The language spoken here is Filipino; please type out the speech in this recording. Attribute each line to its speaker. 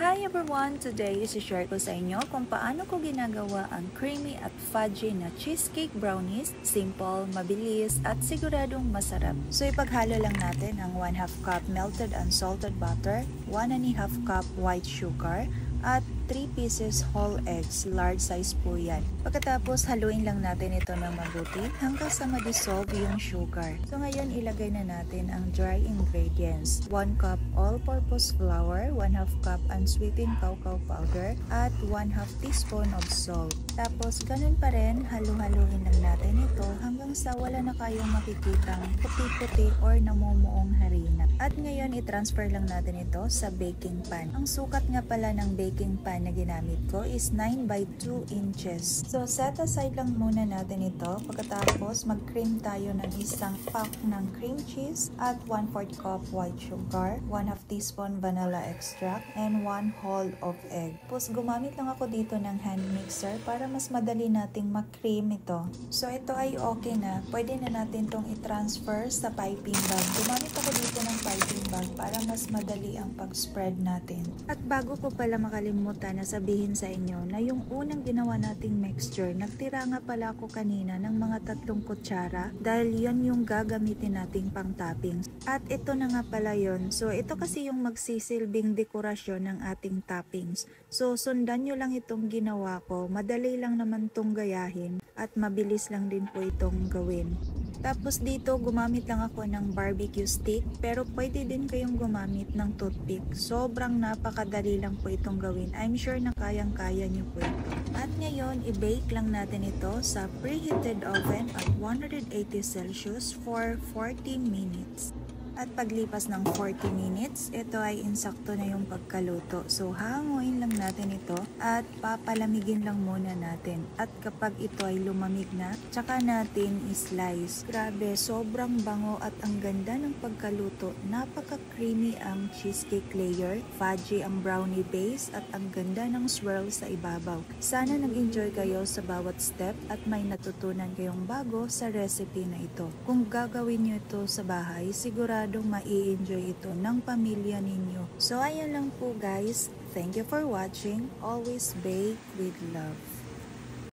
Speaker 1: Hi everyone! Today isi-share ko sa inyo kung paano ko ginagawa ang creamy at fudgy na cheesecake brownies. Simple, mabilis at siguradong masarap. So ipaghalo lang natin ang 1/2 cup melted unsalted butter, 1 1/2 cup white sugar, at 3 pieces whole eggs, large size po yan. Pagkatapos haluin lang natin ito ng mabuti hanggang sa ma-dissolve yung sugar. So ngayon ilagay na natin ang dry ingredients. 1 cup all-purpose flour, 1/2 cup unsweetened cacao powder, at 1/2 teaspoon of salt. Tapos ganun pa rin, halu-haluin lang natin ito hanggang sa wala na kayong makikitang puti-puti or namumuong harina. At ngayon i-transfer lang natin ito sa baking pan. Ang sukat nga pala ng baking pan na ginamit ko is 9 by 2 inches. So set aside lang muna natin ito. Pagkatapos mag-cream tayo ng isang pack ng cream cheese at 1/4 cup white sugar, 1/2 teaspoon vanilla extract, and 1 whole of egg. Tapos gumamit lang ako dito ng hand mixer para mas madali nating mag-cream ito. So ito ay okay na. Pwede na natin tong i-transfer sa piping bag. Gumamit ako dito ng piping bag para mas madali ang pag-spread natin. At bago ko pala makalimutan na sabihin sa inyo na yung unang ginawa nating mixture, nagtira nga pala ako kanina ng mga 3 kutsara dahil yan yung gagamitin nating pang toppings. At ito na nga pala yun. So ito kasi yung magsisilbing dekorasyon ng ating toppings. So sundan nyo lang itong ginawa ko. Madali lang naman tong gayahin at mabilis lang din po itong gawin. Tapos dito gumamit lang ako ng barbecue stick, pero pwede din kayong gumamit ng toothpick. Sobrang napakadali lang po itong gawin. I'm sure na kayang-kaya nyo po ito. At ngayon, i-bake lang natin ito sa preheated oven at 180 Celsius for 40 minutes. At paglipas ng 40 minutes, ito ay insakto na yung pagkaluto. So hanguin lang natin ito at papalamigin lang muna natin. At kapag ito ay lumamig na, tsaka natin i-slice. Grabe, sobrang bango at ang ganda ng pagkaluto. Napaka-creamy ang cheesecake layer, fudgy ang brownie base, at ang ganda ng swirl sa ibabaw. Sana nag-enjoy kayo sa bawat step at may natutunan kayong bago sa recipe na ito. Kung gagawin nyo ito sa bahay, siguradong mai-enjoy ito ng pamilya ninyo. So ayan lang po guys. Thank you for watching. Always bake with love.